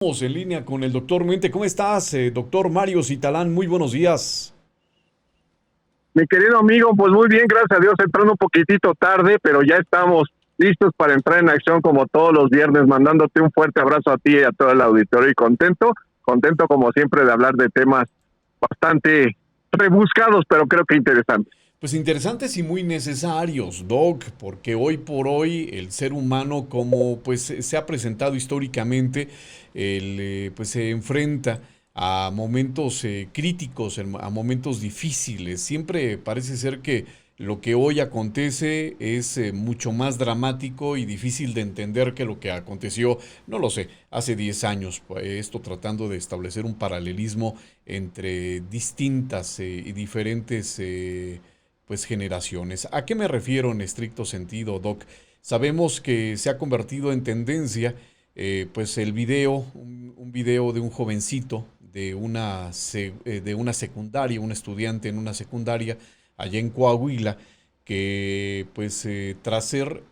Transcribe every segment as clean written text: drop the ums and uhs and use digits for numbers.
Estamos en línea con el doctor Mente. ¿Cómo estás, doctor Mario Citalán? Muy buenos días. Mi querido amigo, pues muy bien, gracias a Dios, entrando un poquitito tarde, pero ya estamos listos para entrar en acción como todos los viernes, mandándote un fuerte abrazo a ti y a todo el auditorio y contento como siempre de hablar de temas bastante rebuscados, pero creo que interesantes. Pues interesantes y muy necesarios, Doc, porque hoy por hoy el ser humano, como pues se ha presentado históricamente, pues se enfrenta a momentos críticos, a momentos difíciles. Siempre parece ser que lo que hoy acontece es mucho más dramático y difícil de entender que lo que aconteció, no lo sé, hace 10 años. Esto tratando de establecer un paralelismo entre distintas y diferentes pues generaciones. ¿A qué me refiero en estricto sentido, Doc? Sabemos que se ha convertido en tendencia pues el video, un video de un jovencito de una secundaria, un estudiante en una secundaria allá en Coahuila, que pues tras ser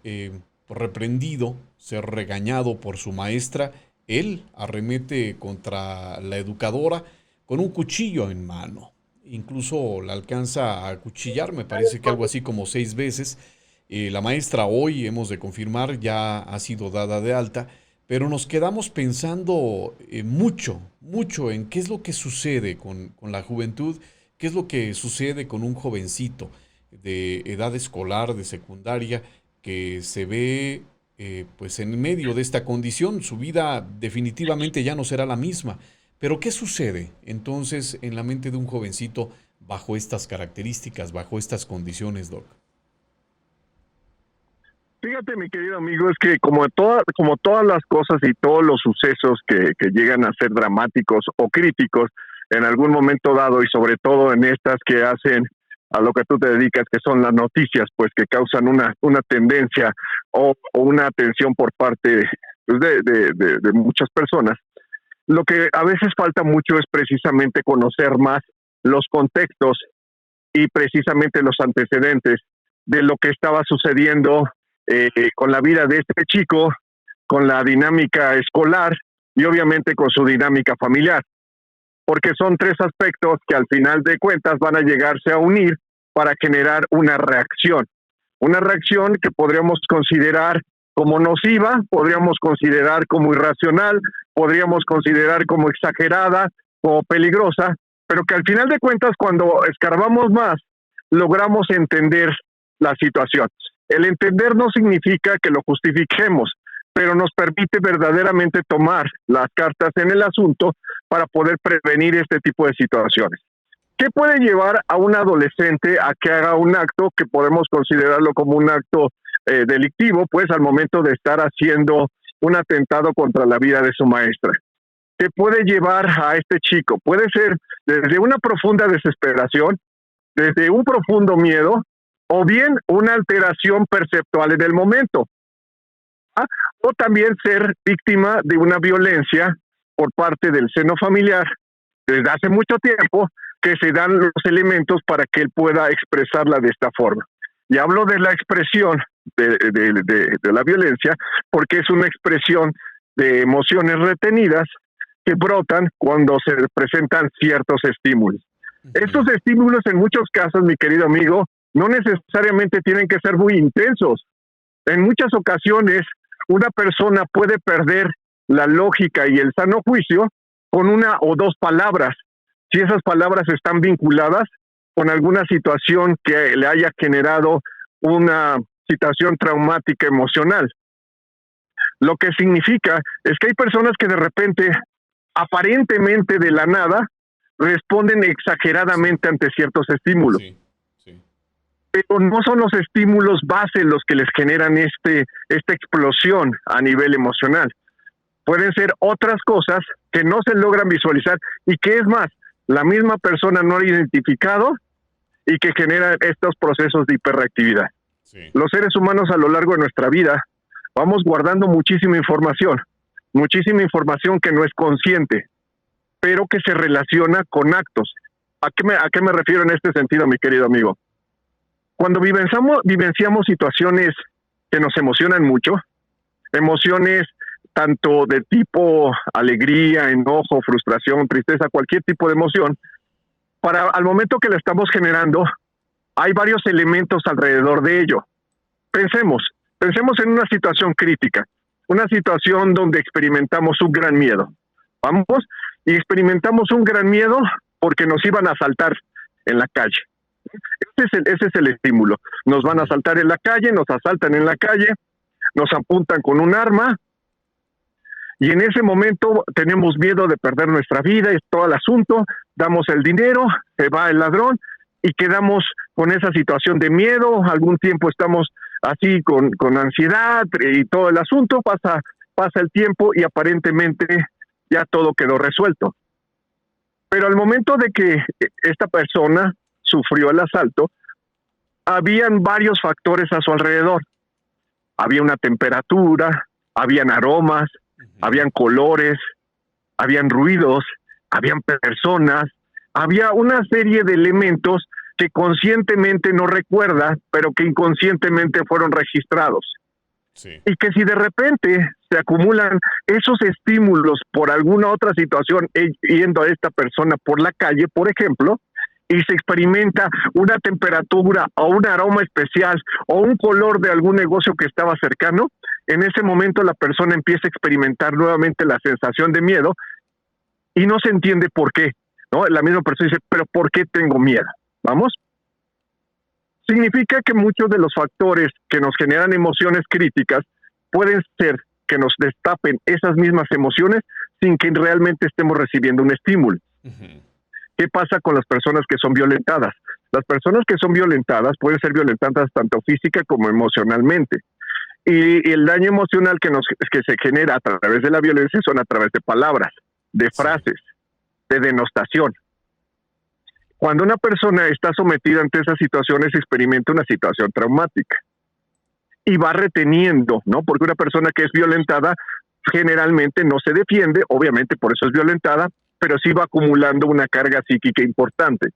reprendido, ser regañado por su maestra, él arremete contra la educadora con un cuchillo en mano. Incluso la alcanza a acuchillar, me parece que algo así como 6 veces. La maestra hoy, hemos de confirmar, ya ha sido dada de alta, pero nos quedamos pensando mucho en qué es lo que sucede con la juventud, qué es lo que sucede con un jovencito de edad escolar, de secundaria, que se ve pues en medio de esta condición. Su vida definitivamente ya no será la misma. Pero ¿qué sucede entonces en la mente de un jovencito bajo estas características, bajo estas condiciones, Doc? Fíjate, mi querido amigo, es que como todas las cosas y todos los sucesos que llegan a ser dramáticos o críticos en algún momento dado, y sobre todo en estas que hacen a lo que tú te dedicas, que son las noticias, pues que causan una tendencia o una atención por parte pues, de muchas personas. Lo que a veces falta mucho es precisamente conocer más los contextos y precisamente los antecedentes de lo que estaba sucediendo con la vida de este chico, con la dinámica escolar y obviamente con su dinámica familiar, porque son tres aspectos que al final de cuentas van a llegarse a unir para generar una reacción que podríamos considerar como nociva, podríamos considerar como irracional, podríamos considerar como exagerada, como peligrosa, pero que al final de cuentas cuando escarbamos más, logramos entender la situación. El entender no significa que lo justifiquemos, pero nos permite verdaderamente tomar las cartas en el asunto para poder prevenir este tipo de situaciones. ¿Qué puede llevar a un adolescente a que haga un acto que podemos considerarlo como un acto delictivo, pues al momento de estar haciendo un atentado contra la vida de su maestra? ¿Qué puede llevar a este chico? Puede ser desde una profunda desesperación, desde un profundo miedo, o bien una alteración perceptual en el momento, ¿ah? O también ser víctima de una violencia por parte del seno familiar desde hace mucho tiempo, que se dan los elementos para que él pueda expresarla de esta forma. Y hablo de la expresión de la violencia porque es una expresión de emociones retenidas que brotan cuando se presentan ciertos estímulos. Estos estímulos en muchos casos, mi querido amigo, no necesariamente tienen que ser muy intensos. En muchas ocasiones, una persona puede perder la lógica y el sano juicio con una o dos palabras, si esas palabras están vinculadas con alguna situación que le haya generado una situación traumática emocional. Lo que significa es que hay personas que de repente, aparentemente de la nada, responden exageradamente ante ciertos estímulos. Sí, sí. Pero no son los estímulos base los que les generan esta explosión a nivel emocional. Pueden ser otras cosas que no se logran visualizar y que es más, la misma persona no ha identificado y que genera estos procesos de hiperreactividad. Sí. Los seres humanos a lo largo de nuestra vida vamos guardando muchísima información que no es consciente, pero que se relaciona con actos. ¿A qué me refiero en este sentido, mi querido amigo? Cuando vivenciamos situaciones que nos emocionan mucho, emociones tanto de tipo alegría, enojo, frustración, tristeza, cualquier tipo de emoción, al momento que la estamos generando, hay varios elementos alrededor de ello. Pensemos en una situación crítica, una situación donde experimentamos un gran miedo. Vamos, y experimentamos un gran miedo porque nos iban a asaltar en la calle. Ese es el estímulo. Nos van a asaltar en la calle, nos asaltan en la calle, nos apuntan con un arma, y en ese momento tenemos miedo de perder nuestra vida, es todo el asunto, damos el dinero, se va el ladrón, y quedamos con esa situación de miedo. Algún tiempo estamos así con ansiedad y todo el asunto, pasa el tiempo y aparentemente ya todo quedó resuelto. Pero al momento de que esta persona sufrió el asalto, habían varios factores a su alrededor. Había una temperatura, habían aromas, habían colores, habían ruidos, habían personas, había una serie de elementos que conscientemente no recuerda, pero que inconscientemente fueron registrados. Sí. Y que si de repente se acumulan esos estímulos por alguna otra situación, yendo a esta persona por la calle, por ejemplo, y se experimenta una temperatura o un aroma especial o un color de algún negocio que estaba cercano, en ese momento la persona empieza a experimentar nuevamente la sensación de miedo y no se entiende por qué, ¿no? La misma persona dice, ¿pero por qué tengo miedo? ¿Vamos? Significa que muchos de los factores que nos generan emociones críticas pueden ser que nos destapen esas mismas emociones sin que realmente estemos recibiendo un estímulo. Uh-huh. ¿Qué pasa con las personas que son violentadas? Las personas que son violentadas pueden ser violentadas tanto física como emocionalmente. Y el daño emocional que se genera a través de la violencia son a través de palabras, de frases, de denostación. Cuando una persona está sometida ante esas situaciones, experimenta una situación traumática y va reteniendo, ¿no? Porque una persona que es violentada generalmente no se defiende, obviamente por eso es violentada, pero sí va acumulando una carga psíquica importante.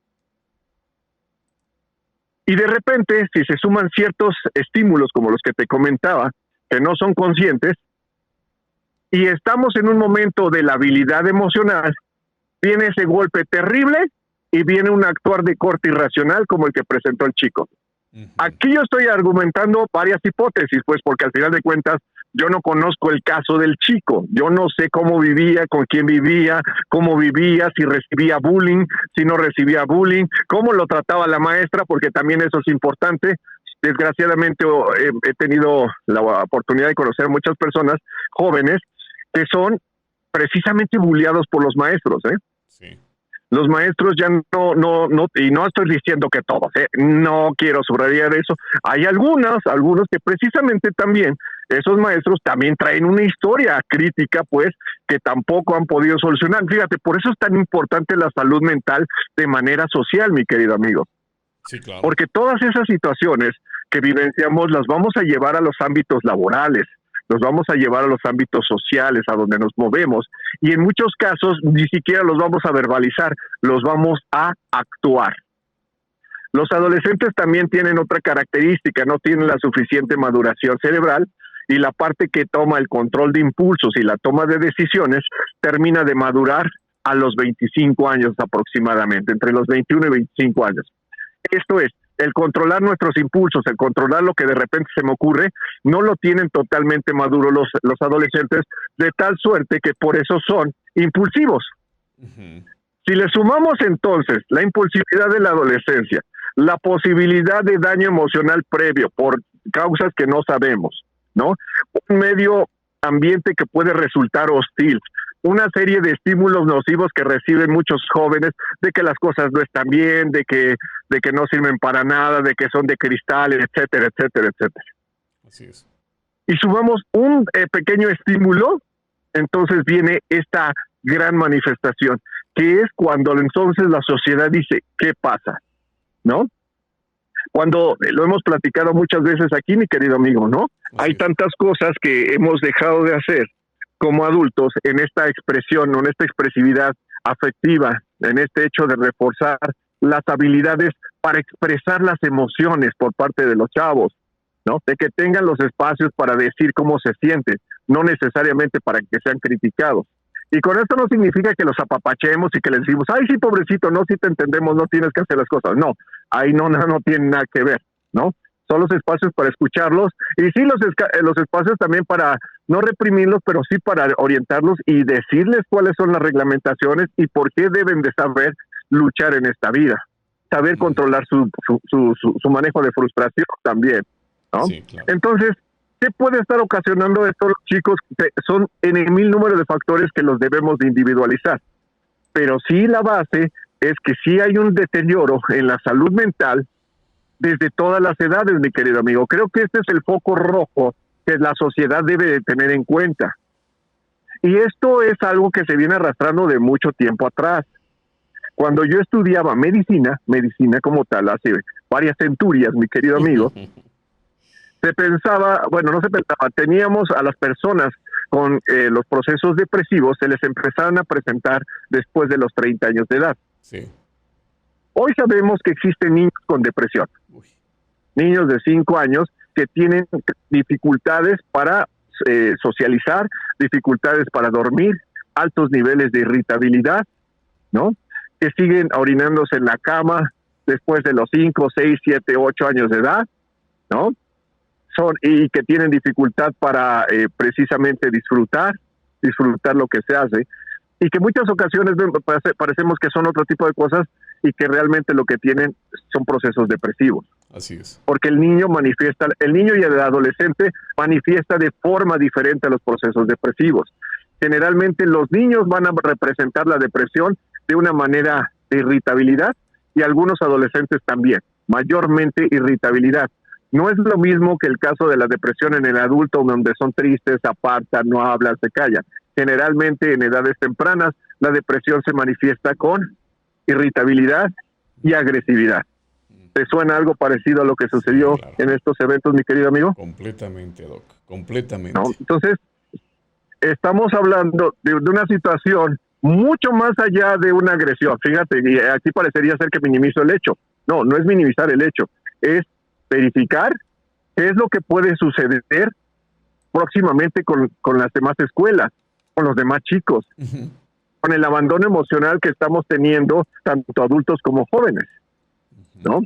Y de repente, si se suman ciertos estímulos como los que te comentaba, que no son conscientes, y estamos en un momento de la habilidad emocional, viene ese golpe terrible y viene un actuar de corte irracional como el que presentó el chico. Uh-huh. Aquí yo estoy argumentando varias hipótesis, pues porque al final de cuentas yo no conozco el caso del chico, yo no sé cómo vivía, con quién vivía, cómo vivía, si recibía bullying, si no recibía bullying, cómo lo trataba la maestra, porque también eso es importante. Desgraciadamente he tenido la oportunidad de conocer muchas personas jóvenes que son precisamente bulleados por los maestros, ¿eh? Sí. Los maestros ya no, y no estoy diciendo que todos, no quiero subrayar eso. Hay algunos que precisamente también, esos maestros también traen una historia crítica, pues, que tampoco han podido solucionar. Fíjate, por eso es tan importante la salud mental de manera social, mi querido amigo. Sí, claro. Porque todas esas situaciones que vivenciamos las vamos a llevar a los ámbitos laborales, los vamos a llevar a los ámbitos sociales, a donde nos movemos, y en muchos casos ni siquiera los vamos a verbalizar, los vamos a actuar. Los adolescentes también tienen otra característica, no tienen la suficiente maduración cerebral, y la parte que toma el control de impulsos y la toma de decisiones termina de madurar a los 25 años aproximadamente, entre los 21 y 25 años. Esto es, el controlar nuestros impulsos, el controlar lo que de repente se me ocurre, no lo tienen totalmente maduro los adolescentes, de tal suerte que por eso son impulsivos. Uh-huh. Si le sumamos entonces la impulsividad de la adolescencia, la posibilidad de daño emocional previo por causas que no sabemos, ¿no? Un medio ambiente que puede resultar hostil, una serie de estímulos nocivos que reciben muchos jóvenes, de que las cosas no están bien, de que no sirven para nada, de que son de cristal, etcétera, etcétera, etcétera. Así es. Y sumamos un pequeño estímulo, entonces viene esta gran manifestación, que es cuando entonces la sociedad dice, ¿qué pasa? ¿No? Cuando lo hemos platicado muchas veces aquí, mi querido amigo, ¿no? Hay tantas cosas que hemos dejado de hacer como adultos en esta expresión, en esta expresividad afectiva, en este hecho de reforzar las habilidades para expresar las emociones por parte de los chavos, ¿no? De que tengan los espacios para decir cómo se sienten. no necesariamente para que sean criticados. Y con esto no significa que los apapachemos y que les decimos, ay, sí, pobrecito, no, sí te entendemos, no tienes que hacer las cosas. No, ahí no tiene nada que ver, ¿no? Son los espacios para escucharlos y sí los espacios también para no reprimirlos, pero sí para orientarlos y decirles cuáles son las reglamentaciones y por qué deben de saber luchar en esta vida, saber controlar su manejo de frustración también, ¿no? Sí, claro. Entonces, ¿qué puede estar ocasionando esto los chicos? Son en el mil número de factores que los debemos de individualizar. Pero sí la base es que sí hay un deterioro en la salud mental desde todas las edades, mi querido amigo. Creo que este es el foco rojo que la sociedad debe de tener en cuenta. Y esto es algo que se viene arrastrando de mucho tiempo atrás. Cuando yo estudiaba medicina como tal, hace varias centurias, mi querido amigo, se pensaba, bueno, no se pensaba, teníamos a las personas con los procesos depresivos, se les empezaron a presentar después de los 30 años de edad. Sí. Hoy sabemos que existen niños con depresión. Niños de 5 años que tienen dificultades para socializar, dificultades para dormir, altos niveles de irritabilidad, ¿no? Que siguen orinándose en la cama después de los 5, 6, 7, 8 años de edad, ¿no? Y que tienen dificultad para precisamente disfrutar lo que se hace, y que muchas ocasiones parecemos que son otro tipo de cosas y que realmente lo que tienen son procesos depresivos. Así es. Porque el niño y el adolescente manifiesta de forma diferente a los procesos depresivos. Generalmente los niños van a representar la depresión de una manera de irritabilidad y algunos adolescentes también, mayormente irritabilidad. No es lo mismo que el caso de la depresión en el adulto, donde son tristes, apartan, no hablan, se callan. Generalmente en edades tempranas la depresión se manifiesta con irritabilidad y agresividad. ¿Te suena algo parecido a lo que sucedió en estos eventos, mi querido amigo? Completamente, Doc, completamente. ¿No? Entonces, estamos hablando de una situación mucho más allá de una agresión. Fíjate, y aquí parecería ser que minimizo el hecho. No, no es minimizar el hecho, es verificar qué es lo que puede suceder próximamente con las demás escuelas, con los demás chicos, con el abandono emocional que estamos teniendo tanto adultos como jóvenes, ¿no?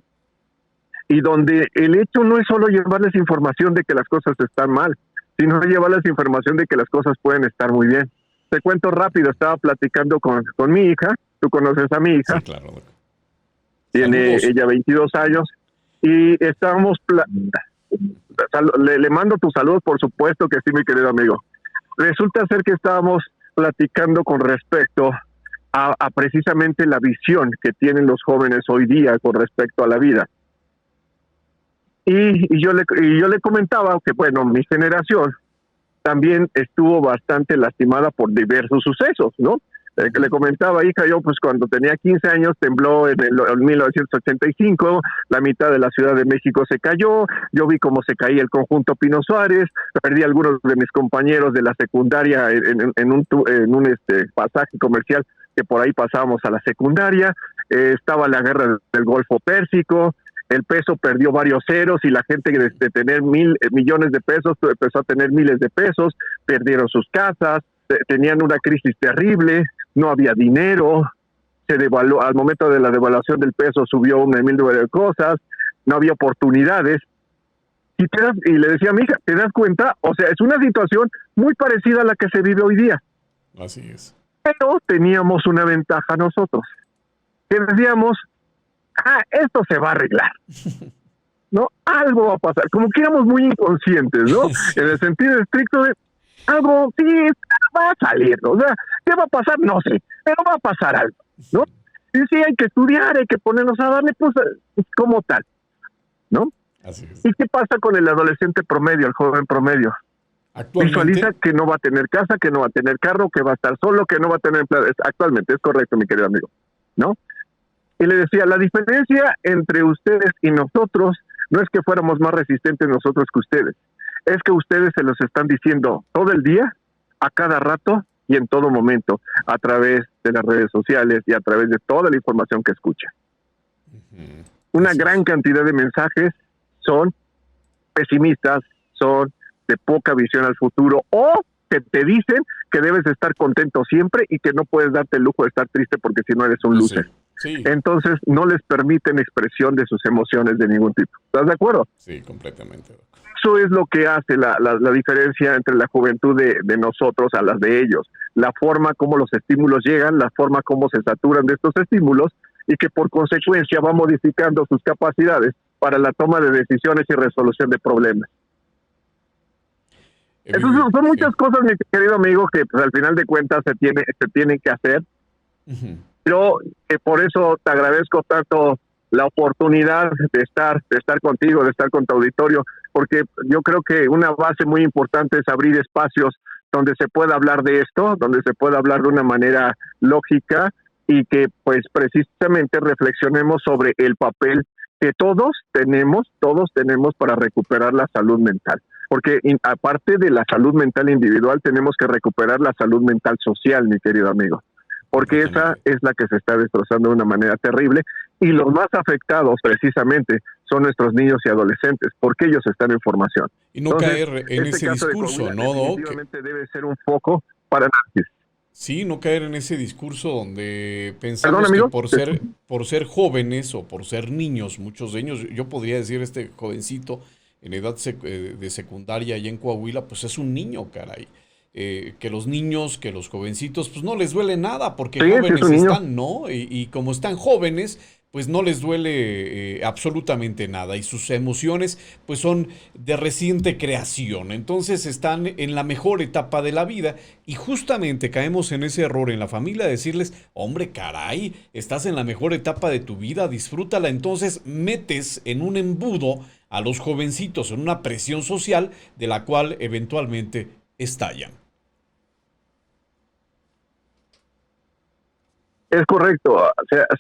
Y donde el hecho no es solo llevarles información de que las cosas están mal, sino llevarles información de que las cosas pueden estar muy bien. Te cuento rápido, estaba platicando con mi hija, tú conoces a mi hija, sí, claro. Tiene ella 22 años, y estábamos, le mando tus saludos, por supuesto que sí, mi querido amigo. Resulta ser que estábamos platicando con respecto a precisamente la visión que tienen los jóvenes hoy día con respecto a la vida. Y yo le comentaba que, bueno, mi generación también estuvo bastante lastimada por diversos sucesos, ¿no? Que le comentaba, hija, yo pues cuando tenía 15 años tembló en 1985, la mitad de la Ciudad de México se cayó, yo vi cómo se caía el conjunto Pino Suárez, perdí a algunos de mis compañeros de la secundaria en un pasaje comercial que por ahí pasábamos a la secundaria, estaba la guerra del Golfo Pérsico, el peso perdió varios ceros y la gente de tener millones de pesos empezó a tener miles de pesos, perdieron sus casas, tenían una crisis terrible, no había dinero, se devaluó, al momento de la devaluación del peso subió un mil de cosas, no había oportunidades. Y le decía a mi hija, ¿te das cuenta? O sea, es una situación muy parecida a la que se vive hoy día. Así es. Pero teníamos una ventaja nosotros, que decíamos, esto se va a arreglar, ¿no? Algo va a pasar, como que éramos muy inconscientes, ¿no? Sí. En el sentido estricto de, algo, sí, va a salir, ¿no? O sea, ¿qué va a pasar? No sé, pero va a pasar algo, ¿no? Y sí, hay que estudiar, hay que ponernos a darle, pues, como tal, ¿no? Así es. ¿Y qué pasa con el adolescente promedio, el joven promedio? Visualiza que no va a tener casa, que no va a tener carro, que va a estar solo, que no va a tener empleo. Actualmente, es correcto, mi querido amigo, ¿no? Y le decía, la diferencia entre ustedes y nosotros no es que fuéramos más resistentes nosotros que ustedes, es que ustedes se los están diciendo todo el día, a cada rato y en todo momento, a través de las redes sociales y a través de toda la información que escuchan. Una gran cantidad de mensajes son pesimistas, son de poca visión al futuro o que te dicen que debes estar contento siempre y que no puedes darte el lujo de estar triste porque si no eres un loser. Sí. Entonces no les permiten expresión de sus emociones de ningún tipo. ¿Estás de acuerdo? Sí, completamente. Eso es lo que hace la diferencia entre la juventud de nosotros a las de ellos. La forma como los estímulos llegan, la forma como se saturan de estos estímulos y que por consecuencia va modificando sus capacidades para la toma de decisiones y resolución de problemas. Esas son muchas cosas, mi querido amigo, que pues, al final de cuentas se tienen que hacer. Uh-huh. Yo por eso te agradezco tanto la oportunidad de estar contigo, de estar con tu auditorio, porque yo creo que una base muy importante es abrir espacios donde se pueda hablar de esto, donde se pueda hablar de una manera lógica y que pues precisamente reflexionemos sobre el papel que todos tenemos para recuperar la salud mental. Porque aparte de la salud mental individual, tenemos que recuperar la salud mental social, mi querido amigo. Porque esa es la que se está destrozando de una manera terrible y los más afectados precisamente son nuestros niños y adolescentes, porque ellos están en formación. Y no caer en ese discurso, ¿no, Doc? Definitivamente debe ser un foco para análisis. Sí, no caer en ese discurso donde pensamos que por ser jóvenes o por ser niños, muchos de ellos, yo podría decir este jovencito en edad de secundaria allá en Coahuila, pues es un niño, caray. Que los niños, que los jovencitos, pues no les duele nada porque sí, jóvenes están, ¿no? Y como están jóvenes, pues no les duele absolutamente nada y sus emociones pues son de reciente creación. Entonces están en la mejor etapa de la vida y justamente caemos en ese error en la familia de decirles, hombre, caray, estás en la mejor etapa de tu vida, disfrútala. Entonces metes en un embudo a los jovencitos en una presión social de la cual eventualmente estallan. Es correcto,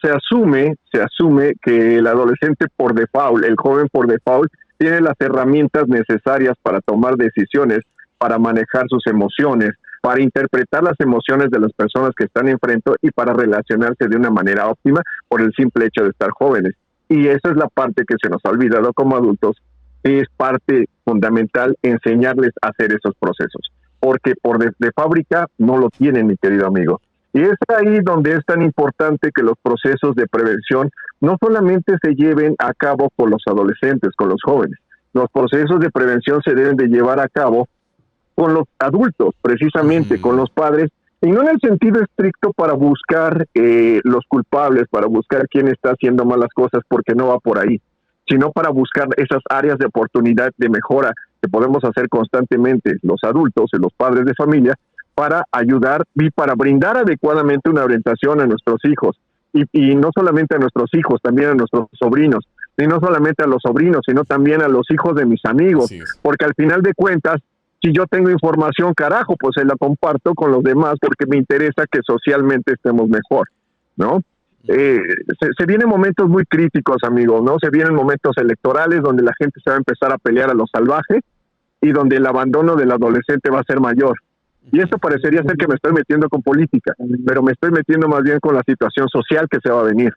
se asume que el adolescente por default, el joven por default, tiene las herramientas necesarias para tomar decisiones, para manejar sus emociones, para interpretar las emociones de las personas que están enfrente y para relacionarse de una manera óptima por el simple hecho de estar jóvenes. Y esa es la parte que se nos ha olvidado como adultos, y es parte fundamental enseñarles a hacer esos procesos, porque por de fábrica no lo tienen, mi querido amigo. Y es ahí donde es tan importante que los procesos de prevención no solamente se lleven a cabo con los adolescentes, con los jóvenes. Los procesos de prevención se deben de llevar a cabo con los adultos, precisamente con los padres, y no en el sentido estricto para buscar los culpables, para buscar quién está haciendo malas cosas, porque no va por ahí, sino para buscar esas áreas de oportunidad de mejora que podemos hacer constantemente los adultos y los padres de familia, para ayudar y para brindar adecuadamente una orientación a nuestros hijos. Y no solamente a nuestros hijos, también a nuestros sobrinos. Y no solamente a los sobrinos, sino también a los hijos de mis amigos. Porque al final de cuentas, si yo tengo información, carajo, pues se la comparto con los demás porque me interesa que socialmente estemos mejor, ¿no? Se vienen momentos muy críticos, amigos, ¿no? Se vienen momentos electorales donde la gente se va a empezar a pelear a lo salvaje y donde el abandono del adolescente va a ser mayor. Y eso parecería ser que me estoy metiendo con política, pero me estoy metiendo más bien con la situación social que se va a venir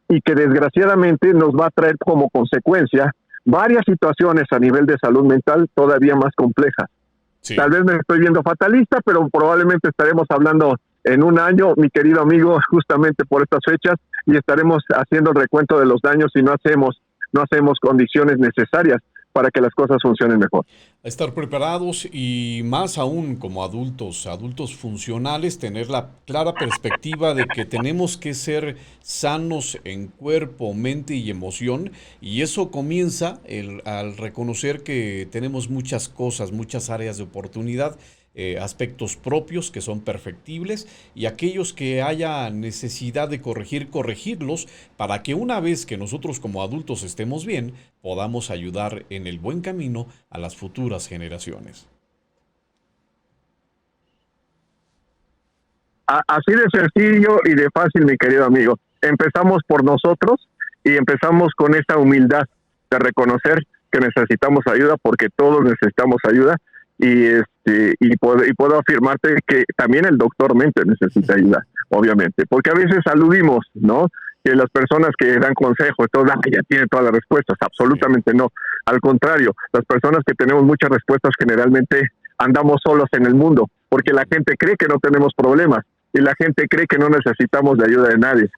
y que desgraciadamente nos va a traer como consecuencia varias situaciones a nivel de salud mental todavía más complejas. Sí. Tal vez me estoy viendo fatalista, pero probablemente estaremos hablando en un año, mi querido amigo, justamente por estas fechas, y estaremos haciendo el recuento de los daños si no hacemos condiciones necesarias para que las cosas funcionen mejor. Estar preparados y más aún como adultos funcionales, tener la clara perspectiva de que tenemos que ser sanos en cuerpo, mente y emoción, y eso comienza al reconocer que tenemos muchas cosas, muchas áreas de oportunidad, aspectos propios que son perfectibles y aquellos que haya necesidad de corregirlos para que una vez que nosotros como adultos estemos bien, podamos ayudar en el buen camino a las futuras generaciones. Así de sencillo y de fácil, mi querido amigo. Empezamos por nosotros y empezamos con esa humildad de reconocer que necesitamos ayuda porque todos necesitamos ayuda. Y puedo afirmarte que también el doctor mente necesita ayuda, obviamente, porque a veces aludimos, ¿no? Que las personas que dan consejos, ya tienen todas las respuestas, absolutamente no. Al contrario, las personas que tenemos muchas respuestas generalmente andamos solos en el mundo, porque la gente cree que no tenemos problemas y la gente cree que no necesitamos de ayuda de nadie,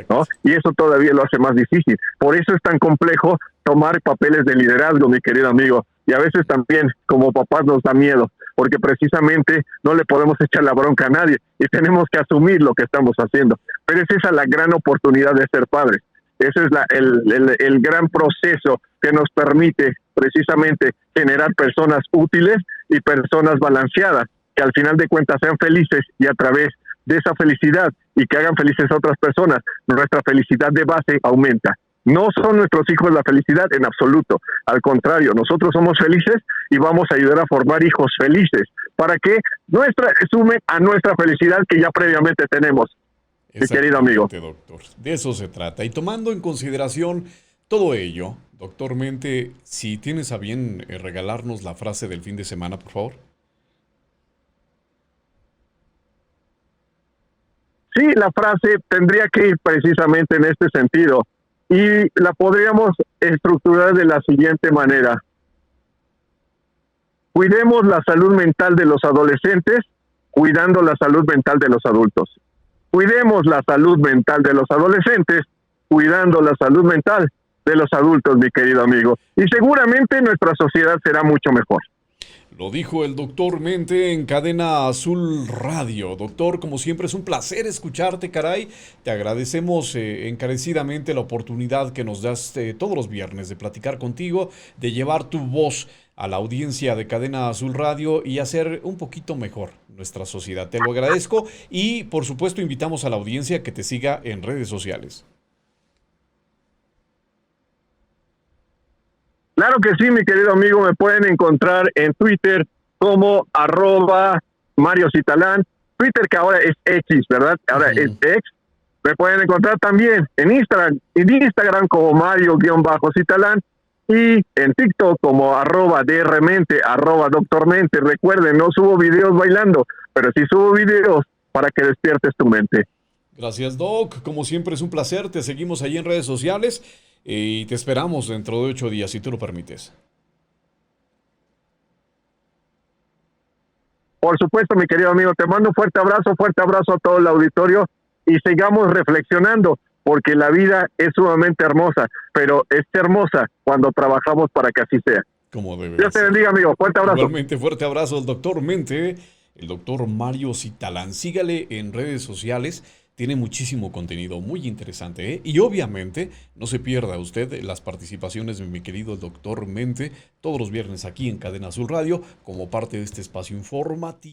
¿no? Y eso todavía lo hace más difícil. Por eso es tan complejo tomar papeles de liderazgo, mi querido amigo. Y a veces también, como papás, nos da miedo, porque precisamente no le podemos echar la bronca a nadie y tenemos que asumir lo que estamos haciendo. Pero es esa la gran oportunidad de ser padres. Ese es el gran proceso que nos permite precisamente generar personas útiles y personas balanceadas, que al final de cuentas sean felices y a través de esa felicidad y que hagan felices a otras personas, nuestra felicidad de base aumenta. No son nuestros hijos la felicidad en absoluto, al contrario, nosotros somos felices y vamos a ayudar a formar hijos felices para que sumen a nuestra felicidad que ya previamente tenemos, mi querido amigo. Doctor, de eso se trata. Y tomando en consideración todo ello, doctor Mente, si tienes a bien regalarnos la frase del fin de semana, por favor. Sí, la frase tendría que ir precisamente en este sentido y la podríamos estructurar de la siguiente manera. Cuidemos la salud mental de los adolescentes, cuidando la salud mental de los adultos. Cuidemos la salud mental de los adolescentes, cuidando la salud mental de los adultos, mi querido amigo. Y seguramente nuestra sociedad será mucho mejor. Lo dijo el doctor Mente en Cadena Azul Radio. Doctor, como siempre es un placer escucharte, caray. Te agradecemos encarecidamente la oportunidad que nos das todos los viernes de platicar contigo, de llevar tu voz a la audiencia de Cadena Azul Radio y hacer un poquito mejor nuestra sociedad. Te lo agradezco y, por supuesto, invitamos a la audiencia que te siga en redes sociales. Claro que sí, mi querido amigo, me pueden encontrar en Twitter como @Mario Citalán, Twitter que ahora es X, ¿verdad? Ahora es X. Me pueden encontrar también en Instagram como Mario-Citalán y en TikTok como @DRmente, @Doctormente. Recuerden, no subo videos bailando, pero sí subo videos para que despiertes tu mente. Gracias, Doc. Como siempre es un placer. Te seguimos allí en redes sociales. Y te esperamos dentro de 8 días, si tú lo permites. Por supuesto, mi querido amigo, te mando un fuerte abrazo a todo el auditorio y sigamos reflexionando, porque la vida es sumamente hermosa, pero es hermosa cuando trabajamos para que así sea. Como debe Dios te bendiga, amigo. Fuerte abrazo. Igualmente, fuerte abrazo al doctor Mente, el doctor Mario Citalán. Sígale en redes sociales. Tiene muchísimo contenido muy interesante, ¿eh? Y obviamente no se pierda usted las participaciones de mi querido doctor Mente todos los viernes aquí en Cadena Azul Radio como parte de este espacio informativo.